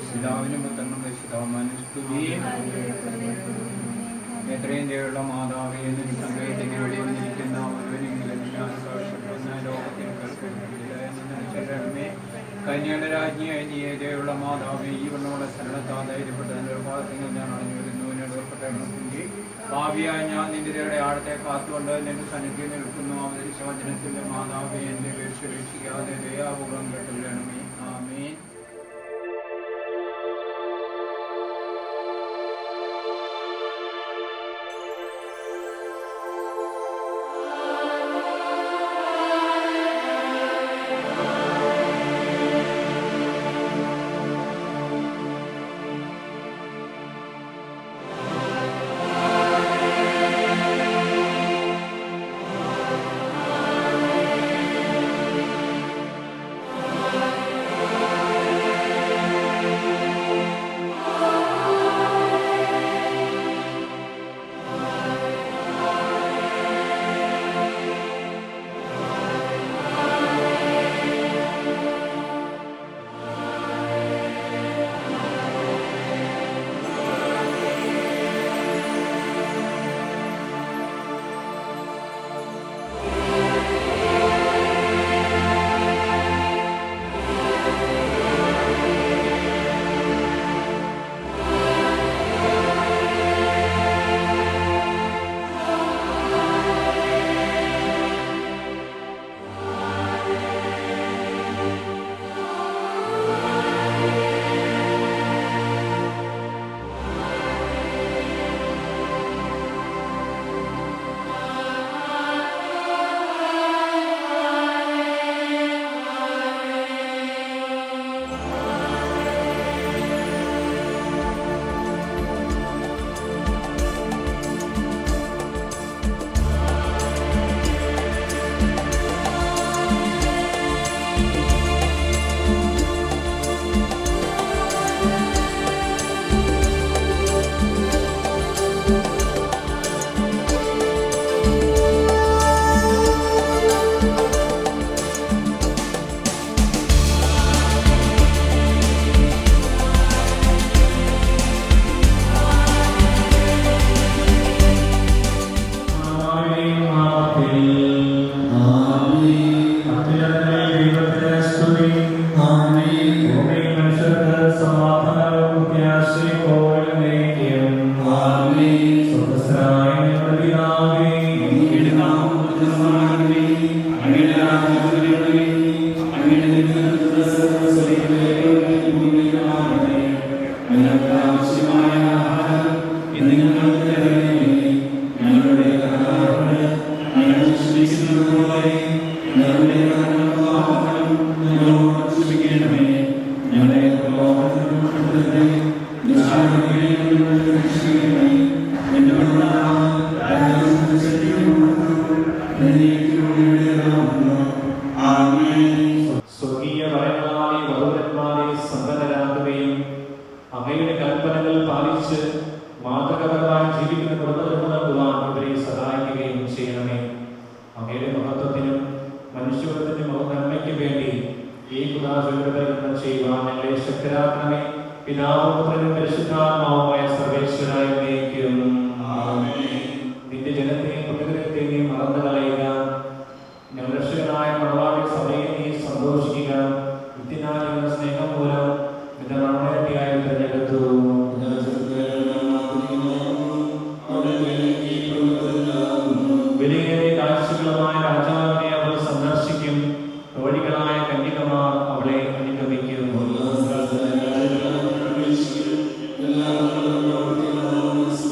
പിതാവിനും പുത്രനും പരിശുദ്ധാത്മാവിനും സ്തുതി. എത്രയും ദയുള്ള മാതാവേ, സംഗ്രഹത്തിന് വേണ്ടി വന്നിരിക്കുന്ന ഒരുവനെങ്കിലും ഞാൻ പ്രവർത്തിക്കുന്ന ലോകത്തിന് കേൾക്കുന്നേ. കന്യയുടെ രാജ്ഞിയായ നീതിയുള്ള മാതാവേ, ഈ വണ്ണമുള്ള ശരണത്താ ധൈര്യപ്പെട്ട എൻ്റെ ഭാഗത്തിൽ ഞാൻ അണഞ്ഞു വരുന്നു. എന്നോടൊപ്പട്ടെങ്കിൽ ഭാവിയായ ഞാൻ നിന്റെ ദയുടെ ആഴത്തെ കാത്തുകൊണ്ട് നിന്റെ സന്നിധിയിൽ നിൽക്കുന്നു. അവതരിച്ച വചനത്തിൻ്റെ മാതാവേ, എൻ്റെ വീഴ്ച രക്ഷിക്കാതെ ദയാപൂർവം കേട്ടുകൊള്ളണമേ. ആമേൻ.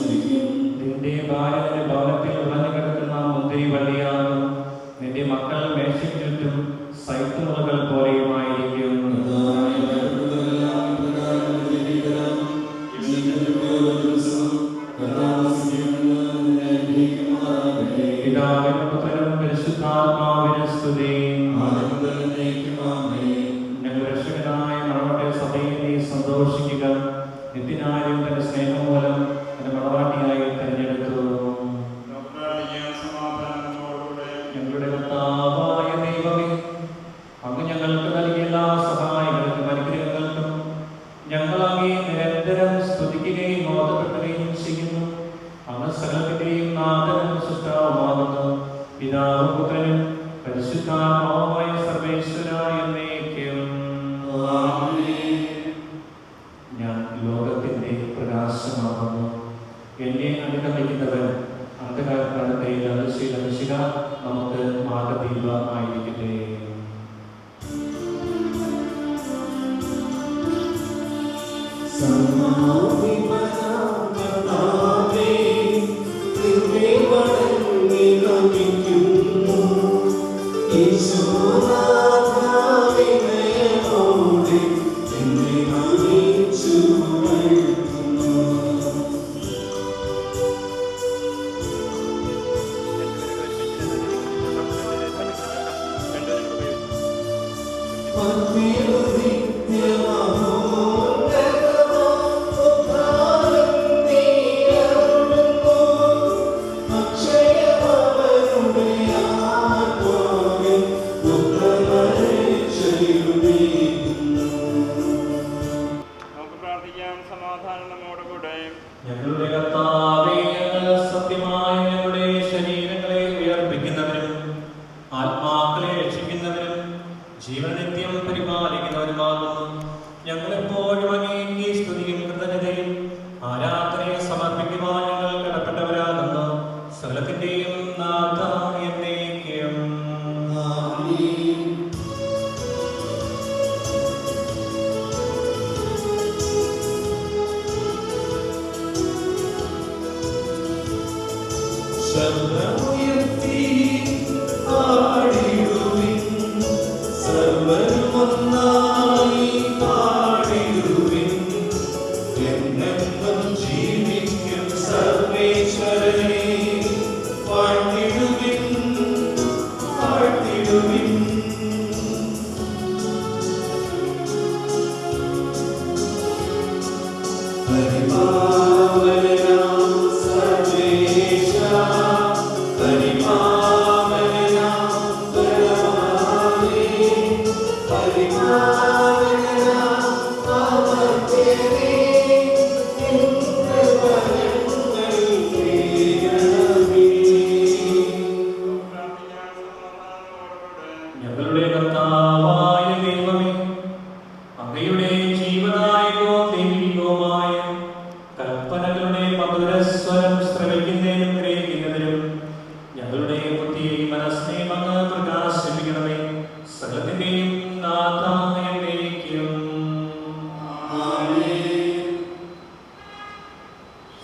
Thank you. പരിശുദ്ധാത്മാവായ സർവേശ്വരായ എന്നേക്കും. ഞാൻ ലോകത്തിന്റെ പ്രകാശമാകുന്നു. എന്നെ അനുഗമിക്കുന്നവൻ അന്ധകാരത്തിൽ ദർശിക നമുക്ക് മാർഗദീപമായിരിക്കട്ടെ. ഞങ്ങളുടെ കർത്താവേ, ഞങ്ങൾ സത്യമായി ഞങ്ങളുടെ ശരീരങ്ങളെ ഉയർപ്പിക്കുന്നവരും ആത്മാക്കളെ രക്ഷിക്കുന്നവരും ജീവനിത്യം പരിപാലിക്കുന്നവരുമാകുന്നു. ഞങ്ങളെപ്പോഴും അങ്ങേക്ക് സ്തുതിയും കൃതജ്ഞതയും ആരാധനയും സമർപ്പിക്കുവാൻ ഞങ്ങൾ കടപ്പെട്ടവരാകുന്നു. സകലത്തിന്റെയും നാഥ എന്നേക്കും. ശബ്ദമുയർത്തി പാടിടുവിൻ, സർവ്വരുമൊന്നായി പാടിടുവിൻ. എന്നെന്നും ജീവിക്കും സർവേശ്വരനെ പാടിടുവിൻ, പാടിടുവിൻ. പരിപാവനാം സർവേശ, പരിപാവനാം പരമാവേ, പരിപാവനാം അമർത്യനേ, നിന്റെ വരങ്ങൾ കേൾക്കണമേ. ഞങ്ങളുടെ കർത്താവായ ദൈവമേ, അങ്ങയുടെ ജീവനായകവും ദൈവികവുമായ കൽപ്പനകളുടെ മധുരസ്വരം ശ്രവിക്കുന്നതിനും ഗ്രഹിക്കുന്നതിനും ഞങ്ങളുടെ ബുദ്ധിയെയും മനസ്സിനെയും അങ്ങ് പ്രകാശിപ്പിക്കണമേ. സകലത്തിന്റെയും നാഥ എന്നേക്കും.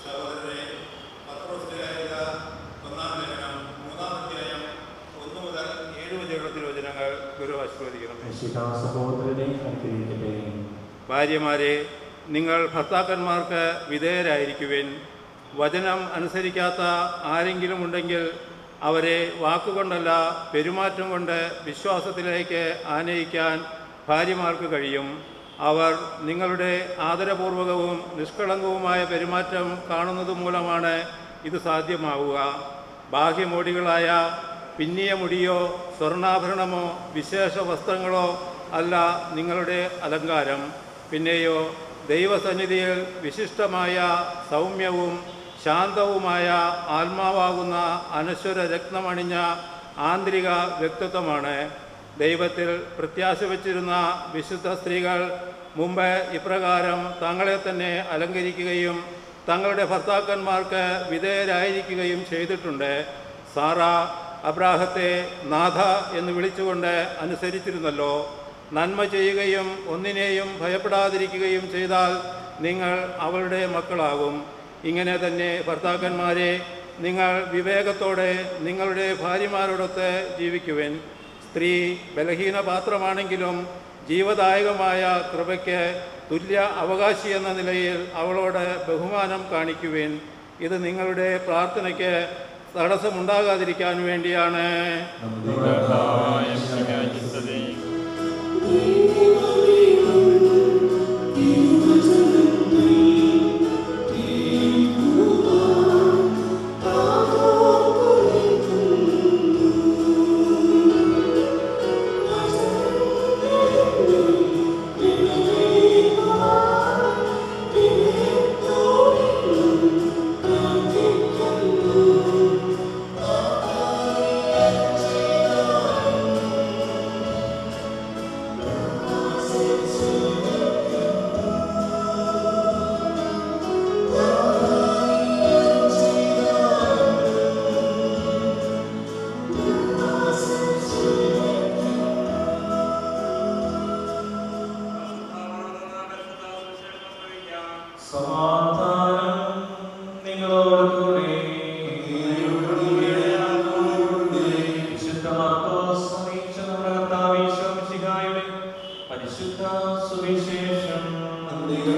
സഹോദരരെ, പത്രോസ്ലേഖ 1-ാം ലേഖനം 3-ാം അധ്യായം 1 മുതൽ 7 വരെയുള്ള തിരുവചനങ്ങൾ ഗുരു ആശീർവദിക്കണം. സഹോദരനെ അനുഗ്രഹിക്കട്ടെ. ഭാര്യമാരെ, നിങ്ങൾ ഭർത്താക്കന്മാർക്ക് വിധേയരായിരിക്കുവിൻ. വചനം അനുസരിക്കാത്ത ആരെങ്കിലും ഉണ്ടെങ്കിൽ അവരെ വാക്കുകൊണ്ടല്ല പെരുമാറ്റം കൊണ്ട് വിശ്വാസത്തിലേക്ക് ആനയിക്കാൻ ഭാര്യമാർക്ക് കഴിയും. അവർ നിങ്ങളുടെ ആദരപൂർവകവും നിഷ്കളങ്കവുമായ പെരുമാറ്റം കാണുന്നത് മൂലമാണ് ഇത് സാധ്യമാവുക. ബാഹ്യമോടികളായ പിന്നിയ മുടിയോ സ്വർണ്ണാഭരണമോ വിശേഷ വസ്ത്രങ്ങളോ അല്ല നിങ്ങളുടെ അലങ്കാരം. പിന്നെയോ ദൈവസന്നിധിയിൽ വിശിഷ്ടമായ സൗമ്യവും ശാന്തവുമായ ആത്മാവാകുന്ന അനശ്വര രത്നമണിഞ്ഞ ആന്തരിക വ്യക്തിത്വമാണ്. ദൈവത്തിൽ പ്രത്യാശ വച്ചിരുന്ന വിശുദ്ധ സ്ത്രീകൾ മുമ്പ് ഇപ്രകാരം തങ്ങളെ തന്നെ അലങ്കരിക്കുകയും തങ്ങളുടെ ഭർത്താക്കന്മാർക്ക് വിധേയരായിരിക്കുകയും ചെയ്തിട്ടുണ്ട്. സാറ അബ്രാഹത്തെ നാഥ എന്ന് വിളിച്ചുകൊണ്ട് അനുസരിച്ചിരുന്നല്ലോ. നന്മ ചെയ്യുകയും ഒന്നിനെയും ഭയപ്പെടാതിരിക്കുകയും ചെയ്താൽ നിങ്ങൾ അവളുടെ മക്കളാകും. ഇങ്ങനെ തന്നെ ഭർത്താക്കന്മാരെ, നിങ്ങൾ വിവേകത്തോടെ നിങ്ങളുടെ ഭാര്യമാരോടൊത്ത് ജീവിക്കുവിൻ. സ്ത്രീ ബലഹീന പാത്രമാണെങ്കിലും ജീവദായകമായ കൃപയ്ക്ക് തുല്യ അവകാശി എന്ന നിലയിൽ അവളോട് ബഹുമാനം കാണിക്കുവിൻ. ഇത് നിങ്ങളുടെ പ്രാർത്ഥനയ്ക്ക് തടസ്സമുണ്ടാകാതിരിക്കാൻ വേണ്ടിയാണ്. പരിശുദ്ധ സുവിശേഷം അധ്യായം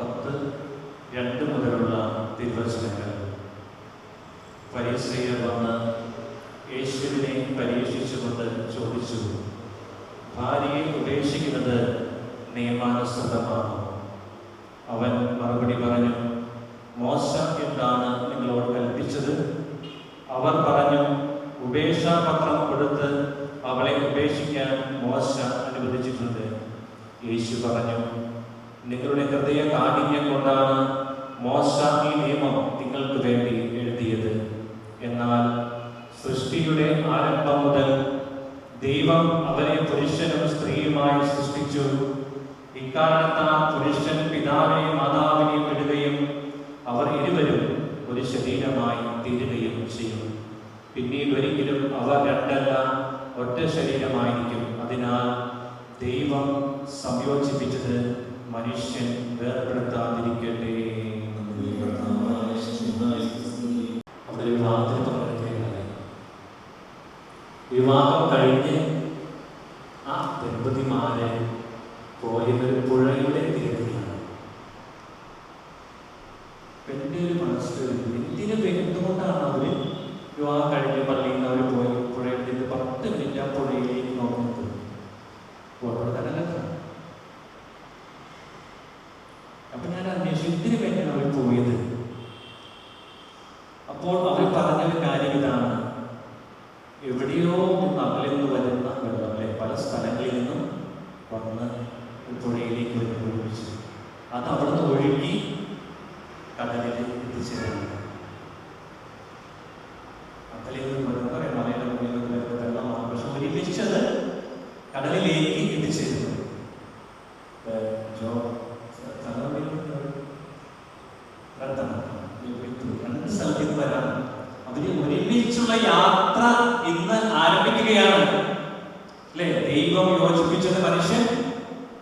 10:2 മുതലുള്ള തിരുവചനങ്ങൾ. ഫരിസേയർ വന്ന് യേശുവിനെ പരീക്ഷിച്ചുകൊണ്ട് ചോദിച്ചു, ഭാര്യയെ ഉപേക്ഷിക്കുന്നത് നിയമാനുസൃതമാണോ? അവൻ മറുപടി പറഞ്ഞു, മോശ എന്താണ് നിങ്ങളോട് കൽപ്പിച്ചത്? അവർ പറഞ്ഞു, ഉപേക്ഷാപത്രം കൊടുത്ത് അവളെ ഉപേക്ഷിക്കാൻ മോശ അനുവദിച്ചിട്ടുണ്ട്. യേശു പറഞ്ഞു, നിങ്ങളുടെ ഹൃദയ കാഠിന്യം കൊണ്ടാണ് മോശ ഈ നിയമം നിങ്ങൾക്ക് വേണ്ടി എഴുതിയത്. എന്നാൽ സൃഷ്ടിയുടെ ആരംഭം മുതൽ ദൈവം അവരെ പുരുഷനും സ്ത്രീയുമായി സൃഷ്ടിച്ചു. ഇക്കാരണത്താൽ പുരുഷൻ പിതാവിനെയും മാതാവിനെയും വിടുകയും അവർ ഇരുവരും ഒരു ശരീരമായി തീരുകയും ചെയ്യും. പിന്നീട് ഒരിക്കലും അവർ രണ്ടല്ല, ഒറ്റ ശരീരമായിരിക്കും. അതിനാൽ ദൈവം സംയോജിപ്പിച്ചത് മനുഷ്യൻ വേർപെടുത്താതിരിക്കട്ടെ. അവിടെ വിവാഹത്തിന് പങ്കെടുക്കുകയാണ്. വിവാഹം കഴിഞ്ഞ് ആ ദമ്പതിമാരെ പോയതൊരു പുഴയുടെ തീരത്തിലാണ്. എൻ്റെ ഒരു മനസ്സിൽ എന്തുകൊണ്ടാണ് അവർ വിവാഹം കഴിഞ്ഞ് പള്ളിയിൽ നിന്ന് അവർ പോയി പുഴയുടെ 10 മിനിറ്റ് ആ പുഴയിലേക്ക് നോക്കുന്നത്? ഓരോ തലകത്താണ്. അപ്പൊ ഞാൻ അന്വേഷിച്ചു ഇതിന് വേണ്ടിയാണ് അവർ പോയത്. അപ്പോൾ അവർ പറഞ്ഞൊരു കാര്യം ഇതാണ്, എവിടെയോ നിന്ന് അകലിൽ നിന്ന് വരുന്ന വെള്ളം, അല്ലെ, പല സ്ഥലങ്ങളിൽ നിന്നും വന്ന് പുഴയിലേക്ക് ഒഴിച്ചു, അത് അവിടുന്ന് ഒഴുകി കടലിൽ എത്തിച്ചേരുന്നു. അകലിൽ നിന്ന് വരുന്ന മലയുടെ മുകളിൽ നിന്ന് വരുന്ന വെള്ളമാണ്, പക്ഷെ ഒരുമിച്ചത് കടലിലേക്ക് എത്തിച്ചേരുന്നു. രണ്ട് സ്ഥലത്ത് നിന്ന് വരാം. അവര് ഒരുമിച്ചുള്ള യാത്ര ഇന്ന് ആരംഭിക്കുകയാണ്. അല്ലെ, ദൈവം യോജിപ്പിച്ചത് മനുഷ്യൻ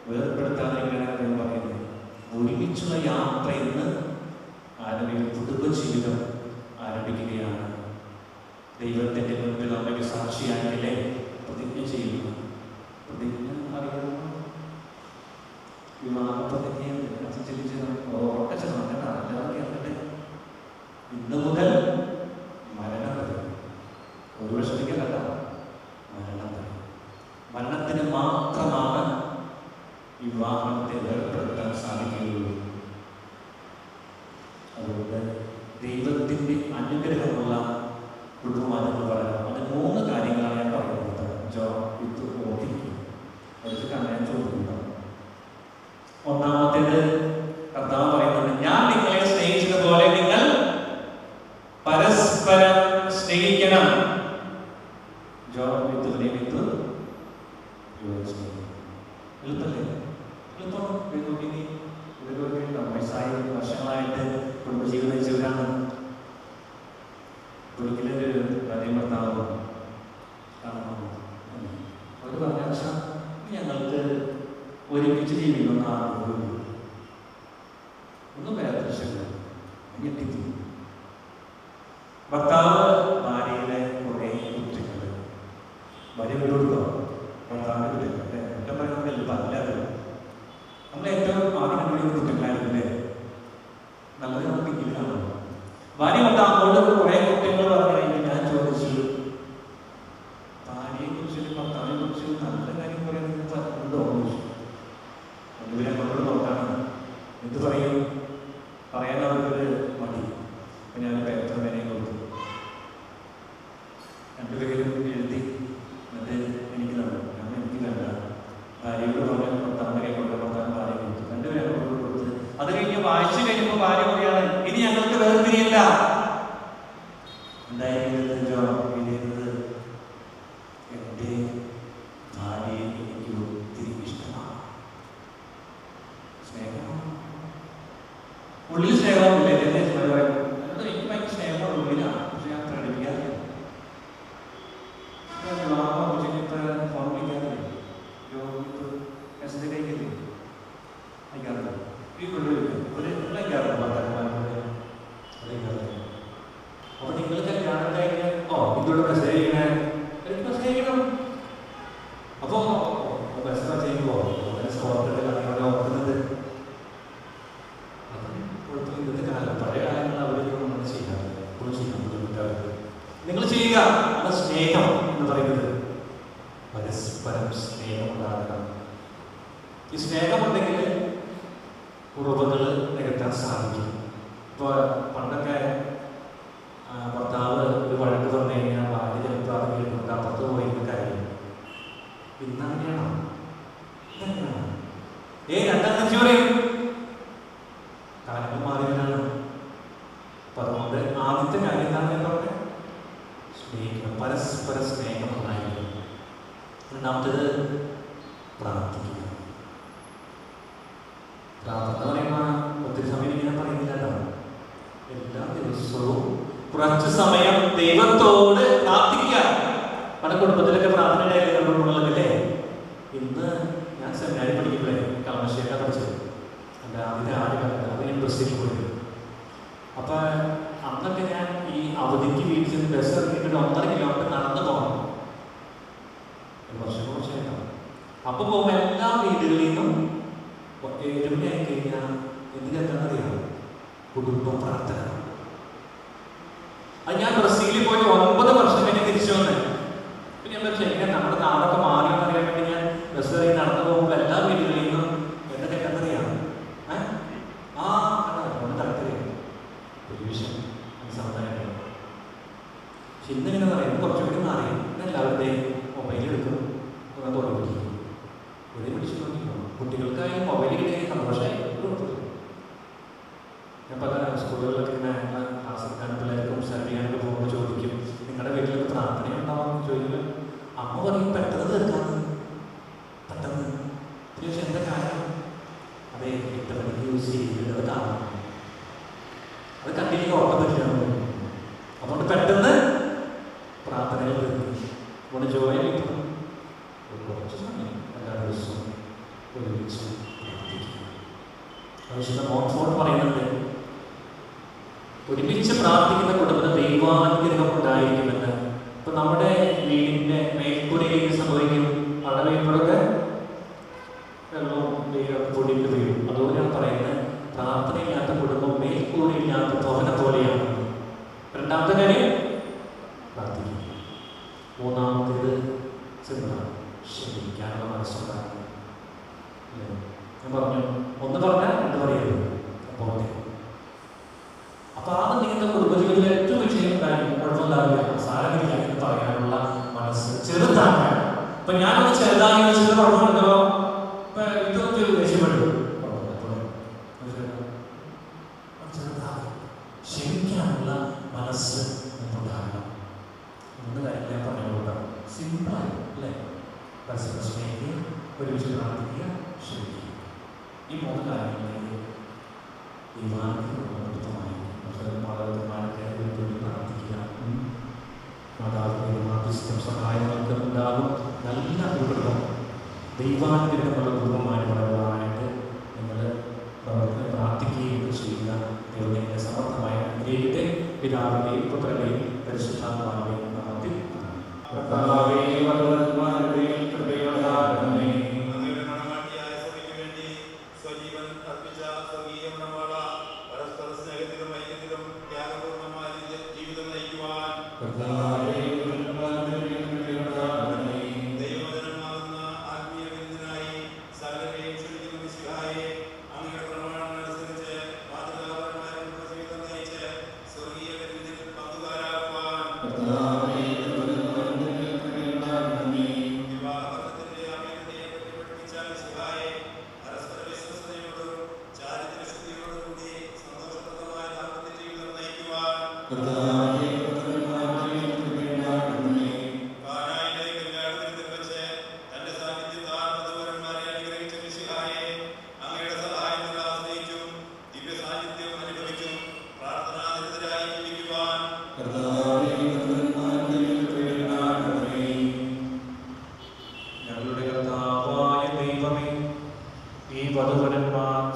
വേർപെടുത്താതിരിക്കാനാണ് പറയുന്നത്. ഒരുമിച്ചുള്ള യാത്ര ഇന്ന് ആരംഭിക്കും. കുടുംബജീവിതം ആരംഭിക്കുകയാണ്. ദൈവത്തിന്റെ മുൻപിൽ നമ്മൾക്ക് സാക്ഷിയായില്ലേ പ്രതിജ്ഞ ചെയ്യുന്നു. പ്രതിജ്ഞ അറിയാമോ? വിവാഹ പ്രതിജ്ഞ ഇന്ന് മുതൽ മരണം വരെ, ഒരു വർഷത്തേക്കല്ല, മരണം വരെ. മരണത്തിന് മാത്രമാണ് വിവാഹത്തെ വേർപെടുത്താൻ സാധിക്കുകയുള്ളൂ. അതുകൊണ്ട് ദൈവത്തിന്റെ അനുഗ്രഹമുള്ള കുടുംബമാണെന്ന് പറയണം. അത് 3 കാര്യങ്ങളാണ് ഞാൻ പറയുന്നത്. ഇത് ഓർത്തിരിക്കും. അതൊക്കെ ഞാൻ ചോദിക്കുന്നത്. ഒന്നാമത്തേത് കർത്താവ് പറയുന്നത്, ഞാൻ നിങ്ങളെ സ്നേഹിച്ചതുപോലെ നിങ്ങൾ പരസ്പരം സ്നേഹിക്കണം. വർഷങ്ങളായിട്ട് കുടുംബജീവിതം നയിച്ചവരാണ്. ഒരിക്കലൊരു ഭർത്താവ് അവർ പറഞ്ഞ, ഞങ്ങൾക്ക് ഒരുമിച്ച് ജീവിക്കുന്ന ഒന്നും വേറെ ഞെട്ടിത്തു. ഭർത്താവ് ഭാര്യയുടെ കുറെ കുറ്റങ്ങൾ, ഭാര്യ വിട്ടുകൊടുത്തോ? ഭർത്താവിന്റെ കുറ്റം പറയുന്നത് പലരും നമ്മൾ ഏറ്റവും ആദ്യം കണ്ടുപിടിക്കുന്ന കുറ്റങ്ങളായിരുന്നില്ലേ? നല്ലത് നമുക്ക് ഇങ്ങനെയാണോ? ഭാര്യ ഭർത്താവിനോട് കുറെ കുറ്റങ്ങൾ പറഞ്ഞു. ഞാൻ ചോദിച്ചു, ഭാര്യയെ കുറിച്ച് ഭർത്താവിനെ കുറിച്ച് നല്ല കാര്യം പറയുന്നത് പറഞ്ഞുണ്ടോ? രണ്ടുപേരെ അങ്ങോട്ട് നോക്കാണ്. എന്ത് പറയും? പറയാൻ അവർക്കൊരു മടി. അപ്പൊ ഞാൻ പേപ്പർ വേനയും കൊടുത്തു. രണ്ടുപേരും എഴുതി. എന്നിട്ട് എനിക്ക് തന്നു. എനിക്ക് വേണ്ട. ഭാര്യയോട് പറഞ്ഞു, ഭർത്താവിനെ കൊണ്ട് ഭർത്താവിന് ഭാര്യ കൊടുത്തു. രണ്ടുപേരും അങ്ങോട്ട് കൊടുത്ത് അത് കഴിഞ്ഞ് വായിച്ചു കഴിയുമ്പോൾ ഭാര്യ പറയാണ്, ഇനി ഞങ്ങൾക്ക് വേർതിരിയില്ല. എന്തായിരുന്നു എഴുതുന്നത്? എൻ്റെ ഭാര്യയെ എനിക്ക് ഒത്തിരി ഇഷ്ടമാണ്. സ്നേഹമാണ്, ഉള്ളിൽ സ്നേഹമില്ലേ? എനിക്ക് ഭയങ്കര സ്നേഹമാണ് ഉള്ളിലാണ്, പക്ഷെ ഞാൻ പ്രകടിപ്പിക്കാറില്ല. ഫോൺ വിളിക്കാറില്ലേ? മെസ്സേജ് കഴിക്കില്ലേ? അയക്കാറില്ല. ഈ കൊണ്ടുവരില്ല. അയക്കാറില്ല. അപ്പൊ നിങ്ങൾ കല്യാണം കഴിഞ്ഞാൽ ഇതോടെ മെസ്സേജ് ചെയ്യണേ, എനിക്ക് മെസ്സേജ് ചെയ്യണം. പരസ്പരം സ്നേഹമുണ്ടാകണം. ഈ സ്നേഹമുണ്ടെങ്കിൽ കുറവുകൾ നികത്താൻ സാധിക്കും. ഇപ്പോൾ പണ്ടൊക്കെ ഭർത്താവ് ഒരു വഴക്ക് പറഞ്ഞു കഴിഞ്ഞാൽ ഭാര്യ ചിലപ്പോൾ അത് കേൾക്കുന്നുണ്ട് അപ്പുറത്ത് പോയി കരയും. ഇന്നങ്ങനെയാണോ? ഇതങ്ങനെയാണോ? രണ്ടാം തിരിച്ചു പറയും. കാലങ്ങൾ മാറിയവരാണ്. അപ്പം അതുകൊണ്ട് ആദ്യത്തെ കാര്യം എന്താണെന്ന് പറഞ്ഞാൽ സ്നേഹിക്കണം, പരസ്പര സ്നേഹം ഉണ്ടായിരിക്കണം. രണ്ടാമത്തേത് പ്രാർത്ഥിക്കുക. പ്രാർത്ഥന എന്ന് പറയുമ്പോൾ ഒത്തിരി സമയം ഇങ്ങനെ പറയുന്നില്ലല്ലോ. എല്ലാ ദിവസവും കുറച്ച് സമയം ദൈവത്തോട് പ്രാർത്ഥിക്കുക. നമ്മുടെ കുടുംബത്തിലൊക്കെ പ്രാർത്ഥനയുടെ കാര്യങ്ങളുള്ളതല്ലേ. ഇന്ന് ഞാൻ സെമിനാരി പഠിക്കുമ്പോഴേ കളമശ്ശേരിയാണ് പഠിച്ചത്. എൻ്റെ ആദ്യത്തെ അത് ഞാൻ ബസ്സിൽ പോയി. അപ്പം അന്നൊക്കെ ഞാൻ ഈ അവധിക്ക് വീട്ടിൽ നിന്ന് ബസ് ഇറങ്ങിയിട്ട് 1.5 കിലോമീറ്റർ നടന്നു പോകണം. ഒരു വർഷം കുറച്ചായിട്ടാണ്. അപ്പോൾ പോകുമ്പോൾ എല്ലാ വീടുകളിൽ നിന്നും 7 മണിയായി കഴിഞ്ഞാൽ എന്തിനെത്താന്നറിയാം? കുടുംബ പ്രാർത്ഥന. അത് ഞാൻ ബ്രസീലിൽ പോയി 9 വർഷം കഴിഞ്ഞ് തിരിച്ചു വന്നത്. പിന്നെ ഞാൻ പക്ഷേ എങ്ങനെ നമ്മുടെ നാടൊക്കെ മാറിയെന്ന് അറിയാൻ വേണ്ടി ഞാൻ ബസ് കയറി നടന്നു പോകുമ്പോൾ എല്ലാ വീടുകളിൽ നിന്നും എന്തൊക്കെ കണ്ടറിയാം. ഒന്ന് കറക്റ്റ് ടെലിവിഷൻ സമുദായം. പക്ഷെ ഇന്നിങ്ങനെ പറയാം കുറച്ചുകൂടി മാറി. എല്ലാവരുടെയും മൊബൈൽ എടുക്കും, തുടങ്ങി ഒരേ പിടിച്ചു നോക്കിക്കോ. കുട്ടികൾക്കായാലും മൊബൈൽ കിട്ടിയ സന്തോഷമായി. ഞാൻ പല സ്കൂളുകളിലൊക്കെ ഇങ്ങനെ ക്ലാസ് എടുക്കാൻ പിള്ളേർക്കും സെർവ് ചെയ്യാനൊക്കെ പോകുമ്പോൾ ചോദിക്കും, നിങ്ങളുടെ വീട്ടിലൊക്കെ പ്രാർത്ഥന ഉണ്ടാവുമെന്ന് ചോദിക്കുമ്പോൾ അമ്മ പറയും പെട്ടെന്ന് തീർക്കാന്ന്. പെട്ടെന്ന് ചോദിച്ചാൽ എന്താ കാര്യം? അതെ 8 മണിക്ക് യൂസ് ചെയ്യുന്നത് അത് കാണാം. അത് കണ്ടില്ലെങ്കിൽ ഓട്ടം പറ്റില്ല. അതുകൊണ്ട് പെട്ടെന്ന് പ്രാർത്ഥനകൾ തീർക്കും. അതുകൊണ്ട് ജോലി കുറച്ച് സമയം എല്ലാ ദിവസവും ഒരുമിച്ച് പ്രാർത്ഥിക്കുക. വിശുദ്ധ മോൺഫോർട്ട് പറയുന്നുണ്ട്, ഒരുമിച്ച് പ്രാർത്ഥിക്കുന്ന കുടുംബത്തിൽ ദൈവാനുഗ്രഹം ഉണ്ടായിരിക്കുമെന്ന്. ഇപ്പം നമ്മുടെ വീടിൻ്റെ മേൽക്കൂരയിലേക്ക് സംഭവിക്കും. അവിടെ വീഴുമ്പോഴൊക്കെ വെള്ളവും പൊടിയിട്ട് വീഴും. അതുകൊണ്ടാണ് പറയുന്നത് പ്രാർത്ഥനയില്ലാത്ത കുടുംബം മേൽക്കൂരയില്ലാത്ത ഭവനം പോലെയാണ്. രണ്ടാമത്തെ കാര്യം പ്രാർത്ഥിക്കുക. മൂന്നാമത്തേത് സിമ്പിളാണ്, ക്ഷമിക്കാനുള്ള മനസ്സുണ്ടാകും. ഞാൻ പറഞ്ഞു, ഒന്ന് പറഞ്ഞാൽ 2 പറയരുത്. അപ്പോൾ ആ നിങ്ങളുടെ കുടുംബജീവിതത്തിൽ ഏറ്റവും വിജയം ഉണ്ടായിരിക്കും. കുഴപ്പമില്ലാവില്ല, സാരമില്ല എന്ന് പറയാനുള്ള മനസ്സ് ചെറുതാണ്. ഇപ്പം ഞാനൊന്ന് ചെറുതായി വെച്ചിട്ട് കുഴപ്പമുണ്ടോ? ഇതൊക്കെ ദേഷ്യപ്പെട്ടു ചെറുതായി ക്ഷമിക്കാനുള്ള മനസ്സ് ഉണ്ടാകണം. 3 കാര്യം ഞാൻ പറഞ്ഞുകൊണ്ടാണ്. സിമ്പിളായി അല്ലേ? പരസ്പരം സ്നേഹിക്കുക, ഒരുമിച്ച് പ്രാർത്ഥിക്കുക, ക്ഷമിക്കുക. ഈ 3 കാര്യങ്ങളിലേക്ക് ദൈവാനുഗ്രഹമായി മാതാപിതാക്കന്മാരൊക്കെ വേണ്ടി പ്രാർത്ഥിക്കുക. മാതാപിതാക്കളുടെ മാധ്യസ്ഥം സഹായങ്ങൾക്ക് ഉണ്ടാകും. നല്ല കുടുംബം, ദൈവാനുഗ്രഹമുള്ള കുടുംബമായി വളരുവാനായിട്ട് നിങ്ങൾ പ്രാർത്ഥിക്കുകയും ചെയ്യുക. ദൈവത്തിന്റെ സമർത്ഥമായ അനുഗ്രഹിക്കട്ടെ. പിതാവിനെയും പുത്രനെയും പരിശുദ്ധാത്മാവിനെയും നാമത്തിൽ.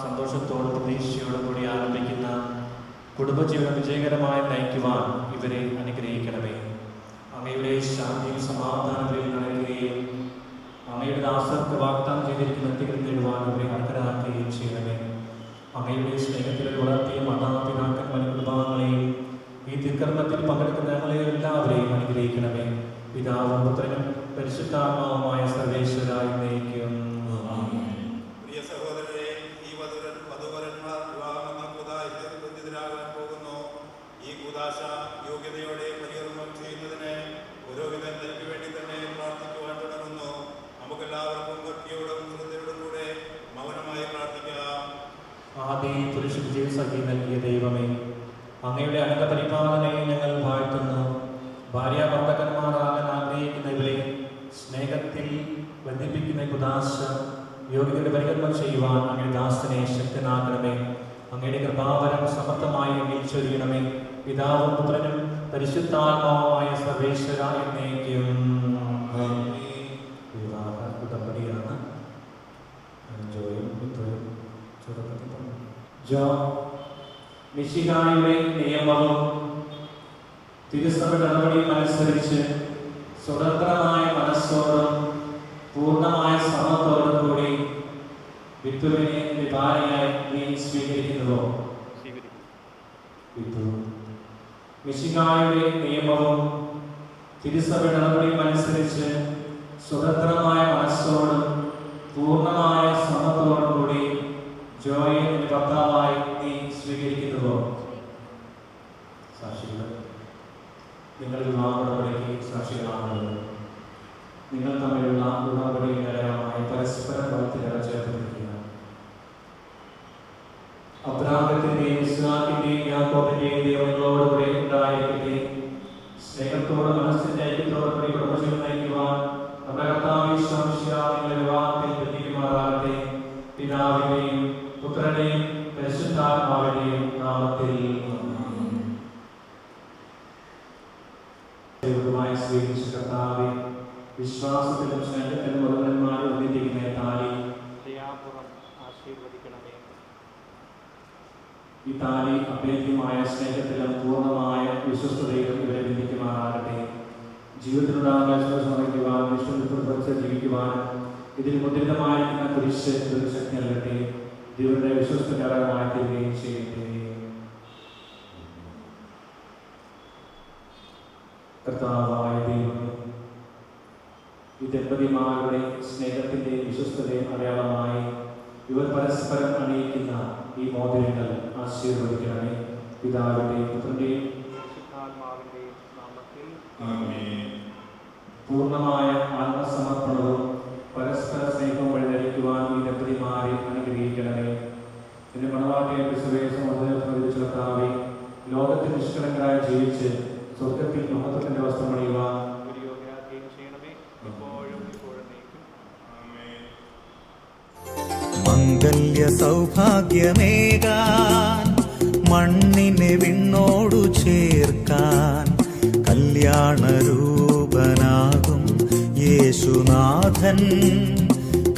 സന്തോഷത്തോടും പ്രതീക്ഷയോടും കൂടി ആരംഭിക്കുന്ന കുടുംബജീവിതം വിജയകരമായി നയിക്കുവാൻ പരിശുദ്ധാത്മാവുമായ സർവേശ്വരായി നയിക്കും. പ്രിയ സഹോദരരെ, ഈ വധൂവരന്മാർ വിവാഹമെന്ന കൂദാശയിൽ ബന്ധിതരാകാൻ പോകുന്നു. ഈ കൂദാശ യോഗ്യതയോടെ പരികർമ്മം ചെയ്യുന്നതിന് പുരോഹിതൻ തനിക്ക് വേണ്ടി തന്നെ പ്രാർത്ഥിക്കുവാൻ തുടങ്ങുന്നു. നമുക്കെല്ലാവർക്കും ഭക്തിയോടും ശ്രദ്ധയോടും കൂടെ മൗനമായി പ്രാർത്ഥിക്കാം. ആദ്യം പുരുഷന് ജീവസഖി നൽകിയ ദൈവമേ, അങ്ങയുടെ അനന്ത പരിപാലനയെ ഞങ്ങൾ വാഴ്ത്തുന്നു. ഭാര്യാഭർത്തകന്മാരാകാൻ ആഗ്രഹിക്കുന്ന ഇവരെ സ്നേഹത്തിൽ ബന്ധിപ്പിക്കുന്ന കുദാശ യോഗ്യതയുടെ പരികർമ്മം ചെയ്യുവാൻ അങ്ങയുടെ ദാസനെ ശക്തനാക്കണമേ. അങ്ങയുടെ കൃപാവരം സമർത്ഥമായി അങ്ങിൽ ചൊരിയണമേ. പിതാവും പുത്രനും പരിശുദ്ധാത്മാവുമായ സർവേശ്വര എന്നേക്കും. വിവാഹ ഉടമ്പടിയാണ്. മിശിഹായുടെ നിയമവും തിരുസഭ നടപടിയും അനുസരിച്ച് സ്വതന്ത്രമായ മനസ്സോടും പൂർണ്ണമായ ശ്രമത്തോടും കൂടി വിത്തുവിനെ ഭാര്യയായി നീ സ്വീകരിക്കുന്നുവോ? വിത്തു മിശിഹായുടെ നിയമവും തിരുസഭ നടപടിയും അനുസരിച്ച് സ്വതന്ത്രമായ മനസ്സോടും പൂർണ്ണമായ ശ്രമത്തോടും കൂടി ജോയെ ഭർത്താവായി നീ സ്വീകരിക്കുന്നുവോ? സാക്ഷികൾ, നിങ്ങൾ വിവാഹ ഉടമ്പടിക്ക് സാക്ഷികളാണുള്ളത്. നിങ്ങൾ തമ്മിലുള്ള ഉടമ്പടിയിലമായി പരസ്പരം ഭക്തികളെ ചേർത്തിരിക്കുക. അബ്രാഹത്തിന്റെയും ഇസ്ഹാക്കിന്റെയും യാക്കോബിന്റെയും ദൈവങ്ങളോടുകൂടെ ഉണ്ടായിരിക്കട്ടെ. സ്നേഹത്തോട് മനസ്സിന്റെ ഐക്യത്തോടുകൂടി കുടുംബജീവൻ നയിക്കുവാൻ നമ്മുടെ കർത്താവ് നിങ്ങളുടെ വിവാഹത്തിൽ ബന്ധിക്കുമാറാകട്ടെ. പിതാവിന്റെയും പുത്രന്റെയും പരിശുദ്ധാത്മാവിന്റെയും നാമത്തിൽ. സ്വീകരിച്ച കർത്താവെ, വിശ്വാസത്തിലും സ്നേഹത്തിലും മുതലന്മാരെ ഒന്നിരിക്കുന്ന താലി ദയാപൂർവ്വം ആശീർവദിക്കണമേ. ഈ താലി അഭേദ്യമായ സ്നേഹത്തിലും പൂർണ്ണമായ വിശ്വസ്തതയിലും ഇവരെ ബന്ധിക്കുമാറാകട്ടെ. ജീവിതത്തിലുണ്ടാകുന്ന സമയ്ക്കുവാൻ വിശ്വസിച്ച് ജീവിക്കുവാനും ഇതിൽ മുദ്രിതമായിരിക്കുന്ന കുരിശ് ശക്തി നൽകട്ടെ. ദൈവത്തിന്റെ വിശ്വസ്തകരമായി തീരുകയും ചെയ്യട്ടെ. കർത്താവായ ദൈവമേ, ഈ ദമ്പതിമാരുടെ സ്നേഹത്തിന്റെ വിശ്വസ്തതയും അടയാളമായി ഇവർ പരസ്പരം അണിയിക്കുന്ന ഈ മോതിരങ്ങൾ ആശീർവദിക്കണമേ. പിതാവിന്റെയും പുത്രന്റെയും പരിശുദ്ധാത്മാവിന്റെയും നാമത്തിൽ ആമേൻ. പൂർണ്ണമായ ആത്മസമർപ്പണവും പരസ്പര സ്നേഹവും വഴി നയിക്കുവാൻ ഈ ദമ്പതിമാരെ അനുഗ്രഹിക്കണമേ. എന്റെ മണവാട്ടിയെ കർത്താവേ, ലോകത്തിൽ നിഷ്കളങ്കരായി ജീവിച്ച് സ്വർഗത്തിൽ മഹത്വത്തിന്റെ വസ്ത്രം അണിയുവാൻ ഒരു യോഗ്യരാക്കുകയും ചെയ്യണമേ. ഇപ്പോഴും മംഗല്യ സൗഭാഗ്യമേകാൻ മണ്ണിനെ വിണ്ണോടു ചേർക്കാൻ കല്യാണരൂപനാകും യേശുനാഥൻ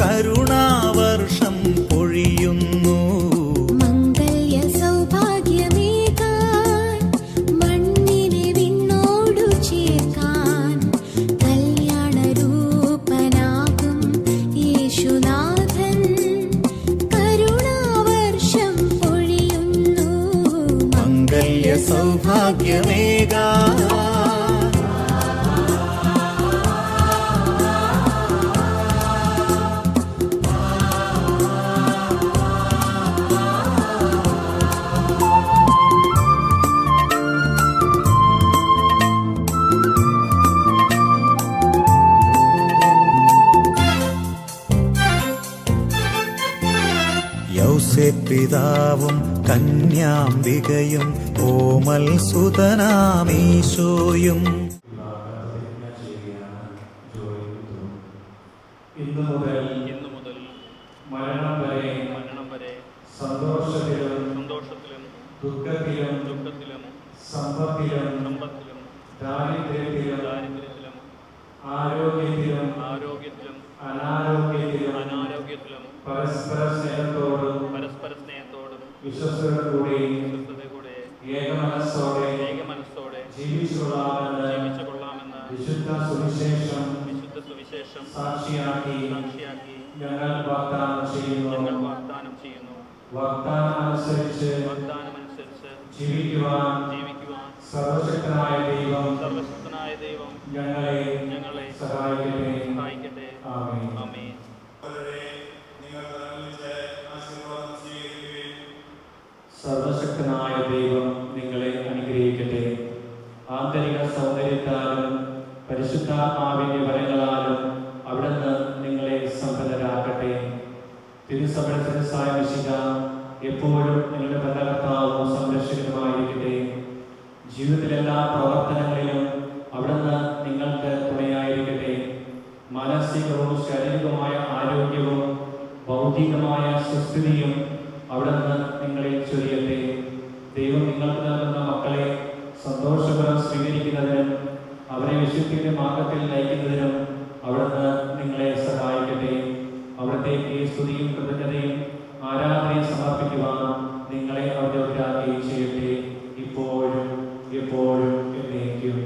കരുണാവർഷം പൊഴിയുന്നു. സൗഭാഗ്യമേകാ പിതാവും കന്യാംബികയും ഓമൽ സുതനാമീശോയും. ഇന്നു മുതൽ മരണം വരെ സന്തോഷത്തിലും ദുഃഖത്തിലും സമ്പത്തിലും ദാരിദ്ര്യത്തിലും ആരോഗ്യത്തിലും അനാരോഗ്യത്തിലും പരസ്പര സ്നേഹത്തോടും വിശ്വസ്തയോടുകൂടി ഏകമനസ്സോടെ ജീവിച്ചുകൊള്ളാമെന്ന് വിശുദ്ധ സുവിശേഷം സാക്ഷിയാക്കി ഞങ്ങൾ വാഗ്ദാനം ചെയ്യുന്നു. വാഗ്ദാനമനുസരിച്ച് ജീവിക്കുവാൻ സർവശക്തനായ ദൈവം ഞങ്ങളെ സഹായിക്കട്ടെ. ആമേൻ. നിങ്ങൾ തലമുറിച്ച് ആശീർവാദം സ്വീകരിക്കുകയും സർവശക്തനായ ദൈവം നിങ്ങളെ അനുഗ്രഹിക്കട്ടെ. ആന്തരിക സൗന്ദര്യത്താലും പരിശുദ്ധാത്മാവിന്റെ വരങ്ങളാലും അവിടുന്ന് നിങ്ങളെ സമ്പന്നരാക്കട്ടെ. തിരുസഭയുടെ ശിരസ്സായ മിശിഹ എപ്പോഴും നിങ്ങളുടെ ഭരണകർത്താവും സംരക്ഷകനുമായിരിക്കട്ടെ. ജീവിതത്തിലെല്ലാ പ്രവർത്തനങ്ങളിലും അവിടുന്ന് നിങ്ങൾക്ക് തുണയായിരിക്കട്ടെ. മാനസികവും ശാരീരികവുമായ ആരോഗ്യവും ഭൗതികമായ സുസ്ഥിതിയും അവിടുന്ന് നിങ്ങളിൽ ചൊരിയട്ടെ. ദൈവം നിങ്ങൾക്ക് നൽകുന്ന മക്കളെ സന്തോഷപരം സ്വീകരിക്കുന്നതിനും അവരെ വിശുദ്ധിയുടെ മാർഗത്തിൽ നയിക്കുന്നതിനും അവിടുന്ന് നിങ്ങളെ സഹായിക്കട്ടെ. അവിടത്തേക്ക് സ്തുതിയും കൃതജ്ഞതയും ആരാധനയും സമർപ്പിക്കുവാൻ നിങ്ങളെ ഔദ്യോഗികരാക്കി ചെയ്യട്ടെ, ഇപ്പോഴും എപ്പോഴും എന്നേക്കും.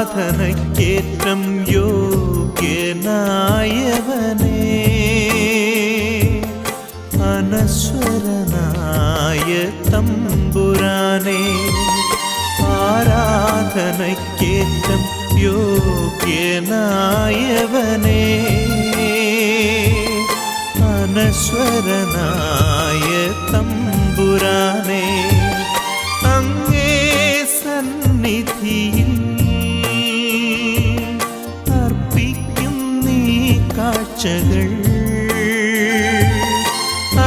ആരാധനയ്ക്കേറ്റം യോഗ്യനായവനേ, അനശ്വരനായ തമ്പുരാനേ, ആരാധനയ്ക്കേറ്റം യോഗ്യനായവനേ, അനശ്വരനായ തമ്പുരാനേ, അങ്ങേ സന്നിധിയിൽ അർപ്പിക്കും നീ കാഴ്ചകൾ,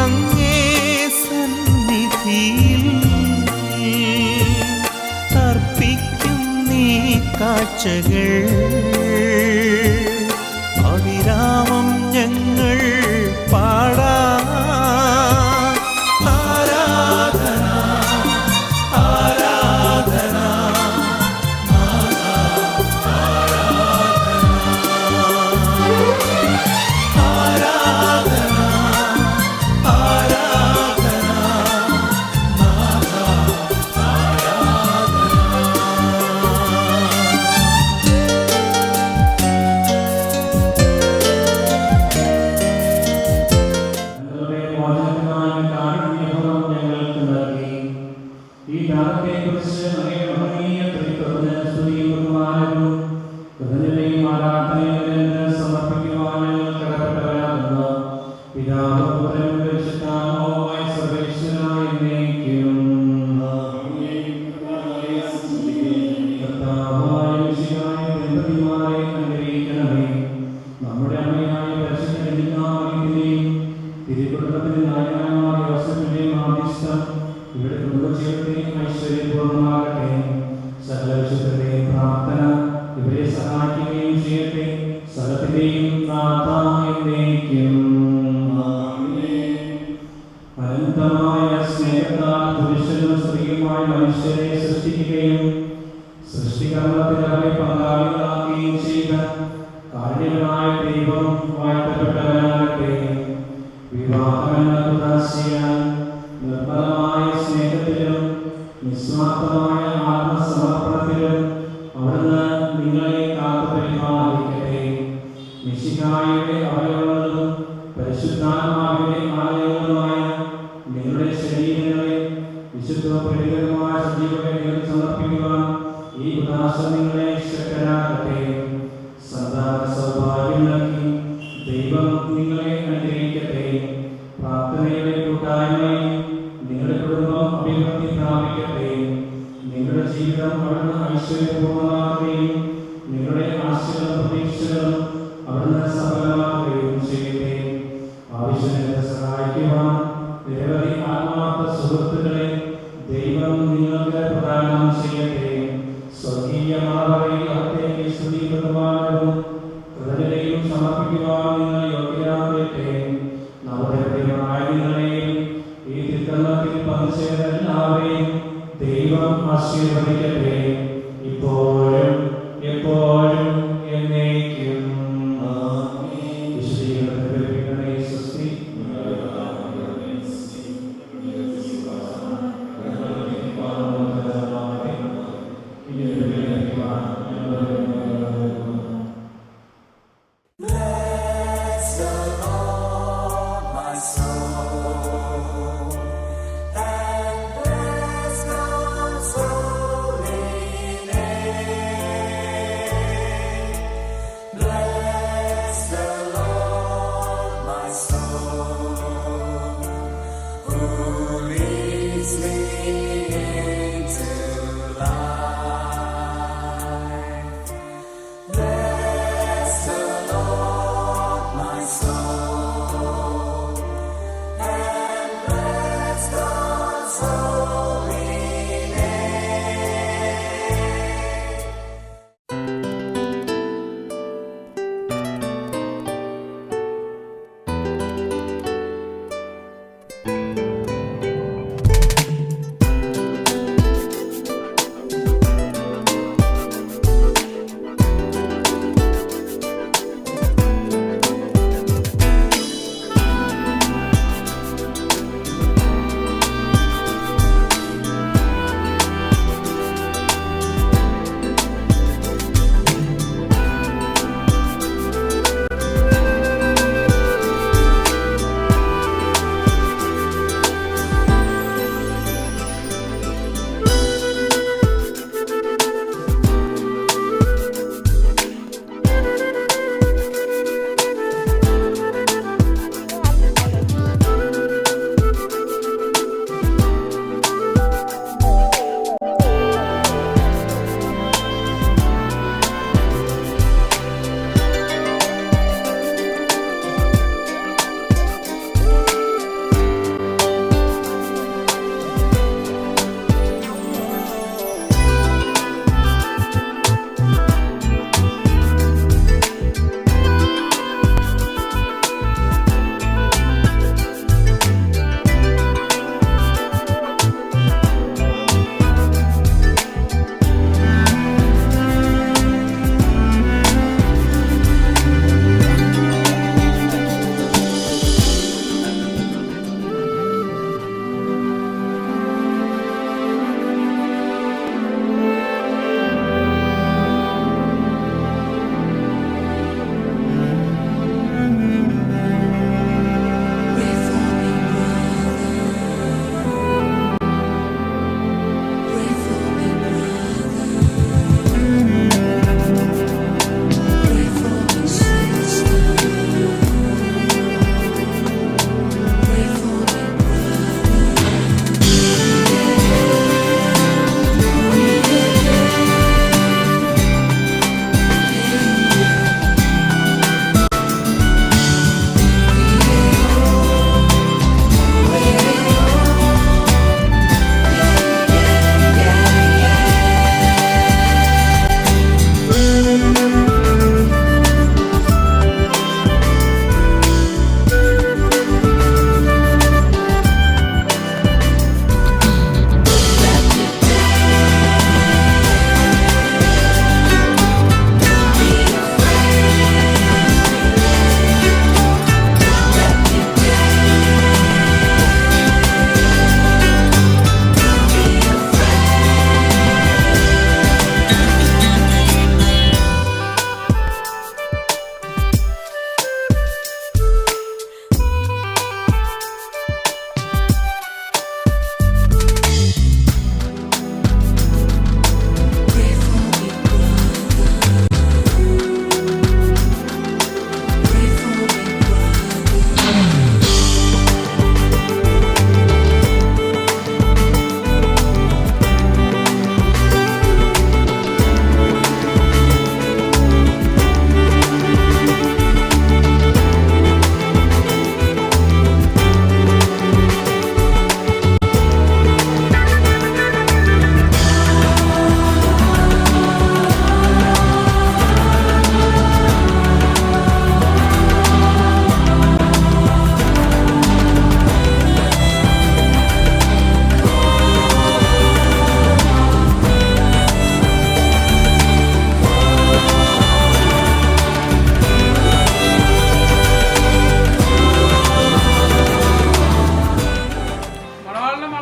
അങ്ങേ സന്നിധിയിൽ അർപ്പിക്കും നീ കാഴ്ചകൾ, അവിരാമം ഞങ്ങൾ പാടാം. ആരാധന ആരാധന സമർപ്പിക്കുവാൻ നിങ്ങൾ യോഗ്യരാകട്ടെ. കുടുംബത്തിൽ പങ്കുചേർന്ന എല്ലാവരെയും ദൈവം ആശീർവദിക്കട്ടെ, ഇപ്പോഴും എപ്പോഴും എന്നേക്കും. വിശുദ്ധീകരണത്തിലെ സ്വസ്തി. Bless God's holy name.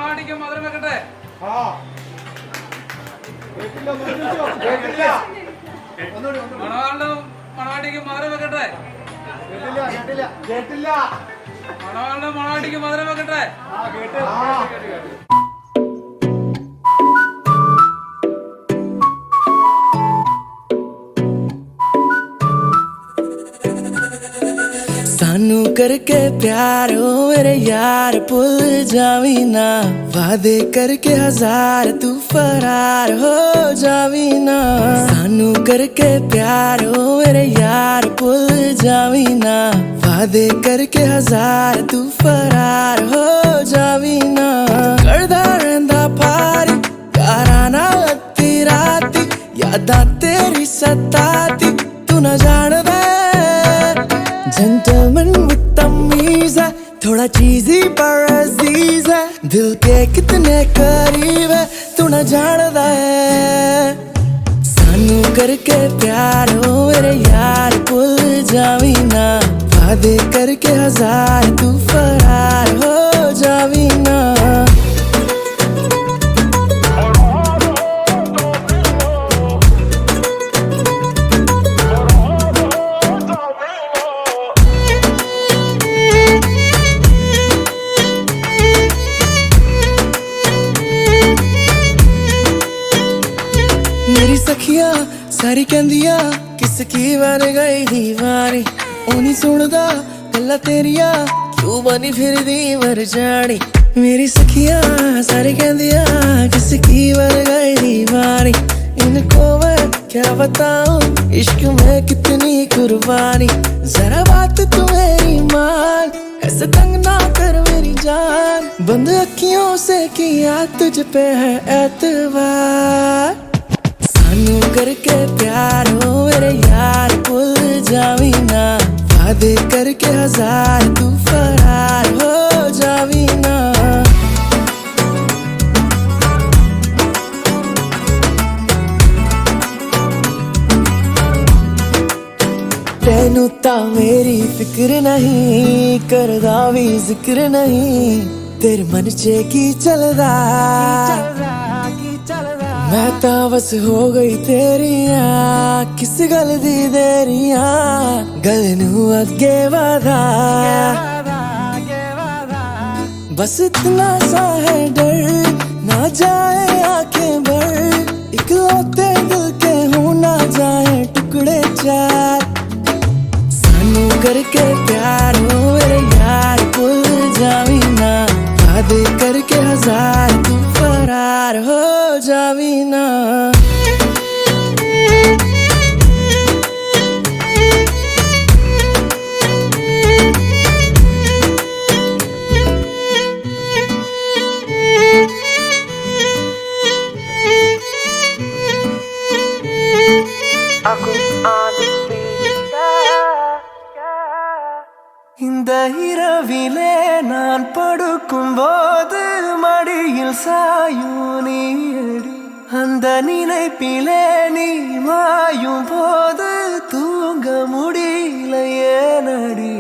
മണവാട്ടിക്ക് മധുരം വെക്കട്ടെ. മണവാട്ടിക്ക് മധുരം വെക്കട്ടെ. മണവാട്ടിക്ക് മധുരം വെക്കട്ടെ. सानू करके प्यार हो मेरे यार भुल जावी ना, वादे करके हजार तू फरार हो जावी ना। सानू करके प्यार हो मेरे यार भुल जावी ना, वादे करके हजार तू फरार हो जावी ना। करदा रहिंदा पारी याराना अद्धी राती, यादां तेरी सताती तू ना जानदा। जेंटलमैन विद तमीज़ है, थोड़ा चीज़ी पर अजीज है, दिल के कितने करीब है तू न जानदा है। सानू करके प्यार हो मेरे यार भुल जावी ना, वादे करके हजार तू फरार हो जावी ना। मेरी सखिया सारी कहंदिया किसकी बन गई दीवानी, ओ नहीं सुनदा गल्लां तेरिया क्यों बनी फिरदी मर जानी। मेरी सखिया सारी कहंदिया किसकी बन गई दीवानी, इनको मैं क्या बताऊं इश्क में कितनी कुर्बानी। जरा बात तू मेरी मान, ऐसे तंग ना कर मेरी जान, बंद अखियों से किया तुझ पे है एतबार। सानू करके प्यार हो मेरे यार भुल जावी ना, वादे करके हजार तू फरार हो जावी ना। तेनू ता मेरी फिक्र नहीं, करदा भी जिक्र नहीं, तेरे मन च की चलदा। मैं ता बस हो गई तेरिया, किस गल दी देरिया, गल नू अगे वादा। बस इतना सा है डर ना जाए आंखें भर, इकलौते दिल के हो ना जाए टुकड़े चार। सानू करके प्यार हो मेरे यार भुल जावी ना, वादे करके हजार तू फरार हो जावी ना। இந்த இரவிலே நான் படுக்கும்போது மடியில் சாயும் நீயடி, அந்த நினைப்பிலே நீ மாயும் போது தூங்க முடியல ஏனடி।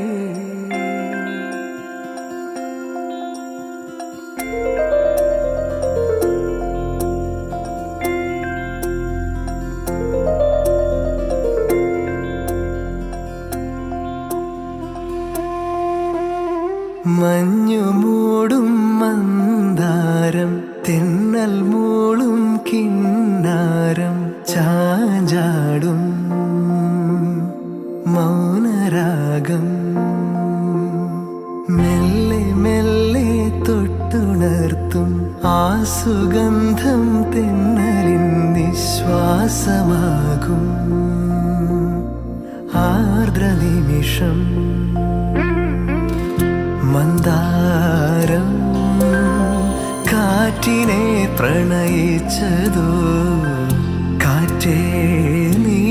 മഞ്ഞു മൂടും മന്ദാരം, തെന്നൽ മൂളും കിന്നാരം, ചാഞ്ചാടും മൗനരാഗം, മെല്ലെ മെല്ലെ തൊട്ടുണർത്തും ആ സുഗന്ധം തെന്നലിൻ നിശ്വാസമാകും ആർദ്ര നിമിഷം। മന്ദാരം കാറ്റിനെ പ്രണയിച്ചതോ, കാറ്റേ നീ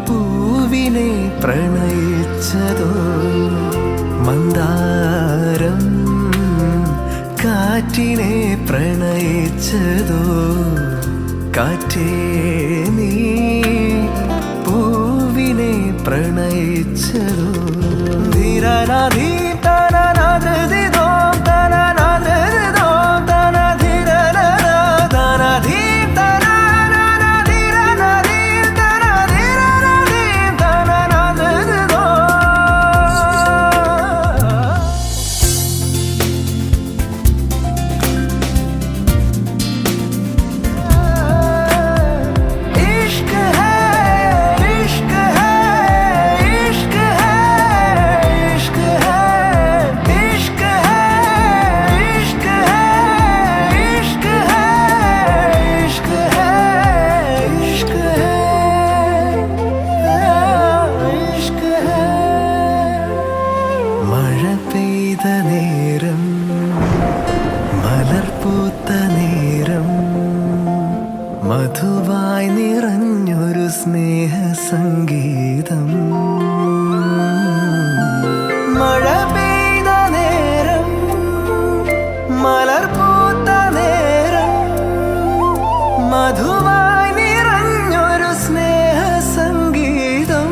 പൂവിനെ പ്രണയിച്ചതോ। മന്ദാരം കാറ്റിനെ പ്രണയിച്ചതോ, കാറ്റേ നീ പൂവിനെ പ്രണയിച്ചതോ। ധീരനാ ധീ തനനാ ധൃതിദോ തനനാ ധൃതിദോ പൂത്ത നേരം മധുവായി നിറഞ്ഞൊരു സ്നേഹ സംഗീതം മഴ പെയ്ത നേരം മലർ പൂത്ത നേരം മധുവായി നിറഞ്ഞൊരു സ്നേഹ സംഗീതം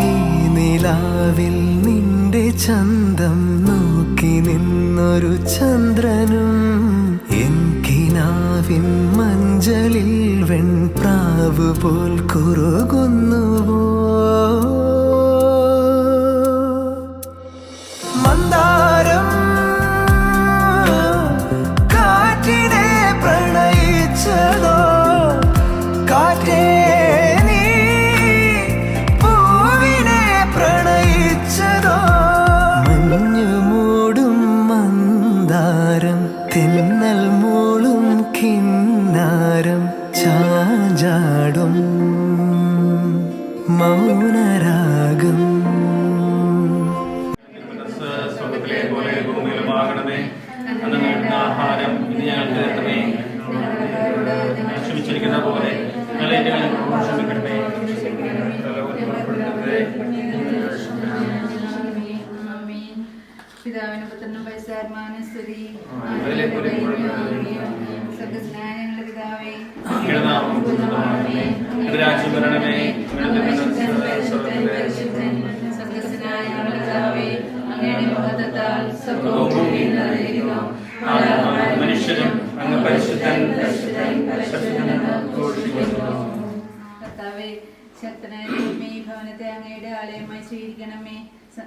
ഈ നിലാവിൽ നിന്റെ ചന്തം നോക്കി നിന്നൊരു ചന്ദ്രനും എൻ കിനാവിൻ മഞ്ചലിൽ വെൺപ്രാവ് പോൽ കുറുകുന്നുവോ മന്ദാരം കാറ്റിനെ പ്രണയിച്ചതോ കാറ്റേ നീ പൂവിനെ പ്രണയിച്ചതോ മഞ്ഞു മൂടും മന്ദാരം തെന്നൽ മൂളും കിന്നാരം ചാഞ്ചാടും മൗനരാഗം സ്വർഗത്തിലെ പോലെ ഭൂമിയിലുമാകണമേ. അന്ന് നേടുന്ന ആഹാരം ഇന്ന് ഞങ്ങൾക്ക് തരണമേ. ക്ഷമിച്ചിരിക്കുന്ന പോലെ ഞങ്ങളെ ക്ഷമിക്കണമേ. പിതാവിനും പുത്രനും പരിശുദ്ധാത്മാവിനും സ്തുതി. സ്വർഗ്ഗസ്നാനങ്ങളുടെ പിതാവേ, രാജ്യം വരണമേ. സ്വർഗ്ഗസ്നായ ഞങ്ങളുടെ പിതാവേ, അങ്ങയുടെ മഹത്വത്താൽ സ്വർഗ്ഗവും ഭൂമിയും നിറഞ്ഞിരിക്കുന്നു. മനുഷ്യരും അങ്ങ് പരിശുദ്ധൻ കർത്താവേ, ശക്തനായ ഈ ഭവനത്തെ അങ്ങയുടെ ആലയമായി സ്വീകരിക്കണമേ.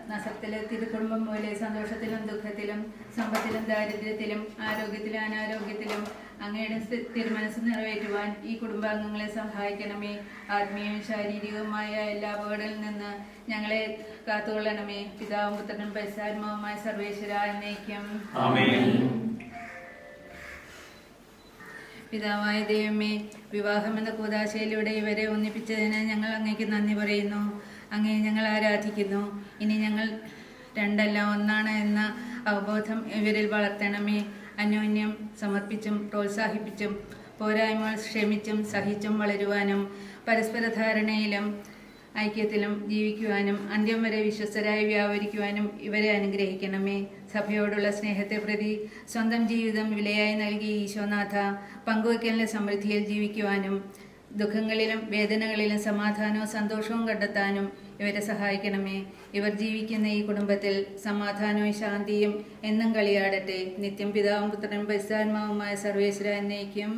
നസത്തിലെ തിരുക്കുടുംബം പോലെ സന്തോഷത്തിലും ദുഃഖത്തിലും സമ്പത്തിലും ദാരിദ്ര്യത്തിലും ആരോഗ്യത്തിലും അനാരോഗ്യത്തിലും അങ്ങയുടെ തിരുമനസ് നിറവേറ്റുവാൻ ഈ കുടുംബാംഗങ്ങളെ സഹായിക്കണമേ. ആത്മീയവും ശാരീരികവുമായ എല്ലാ അപകടങ്ങളിൽ നിന്ന് ഞങ്ങളെ കാത്തുകൊള്ളണമേ. പിതാവും പുത്രനും പരിശുദ്ധാത്മാവുമായ സർവേശ്വര എന്നേക്കും. പിതാവായ ദൈവമേ, വിവാഹമെന്ന കൂദാശയിലൂടെ ഇവരെ ഒന്നിപ്പിച്ചതിന് ഞങ്ങൾ അങ്ങേക്ക് നന്ദി പറയുന്നു. അങ്ങേ ഞങ്ങൾ ആരാധിക്കുന്നു. ഇനി ഞങ്ങൾ രണ്ടല്ല ഒന്നാണ് എന്ന അവബോധം ഇവരിൽ വളർത്തണമേ. അന്യോന്യം സമർപ്പിച്ചും പ്രോത്സാഹിപ്പിച്ചും പോരായ്മകൾ ക്ഷമിച്ചും സഹിച്ചും വളരുവാനും പരസ്പര ധാരണയിലും ഐക്യത്തിലും ജീവിക്കുവാനും അന്ത്യം വരെ വിശ്വസ്തരായി വ്യാപരിക്കുവാനും ഇവരെ അനുഗ്രഹിക്കണമേ. സഭയോടുള്ള സ്നേഹത്തെ പ്രതി സ്വന്തം ജീവിതം വിലയായി നൽകി ഈശോനാഥ പങ്കുവയ്ക്കലിൻ്റെ സമൃദ്ധിയിൽ ജീവിക്കുവാനും ദുഃഖങ്ങളിലും വേദനകളിലും സമാധാനവും സന്തോഷവും കണ്ടെത്താനും ഇവരെ സഹായിക്കണമേ. ഇവർ ജീവിക്കുന്ന ഈ കുടുംബത്തിൽ സമാധാനവും ശാന്തിയും എന്നും കളിയാടട്ടെ. നിത്യം പിതാവും പുത്രനും പരിശുദ്ധാത്മാവുമായ സർവേശ്വര എന്നേക്കും.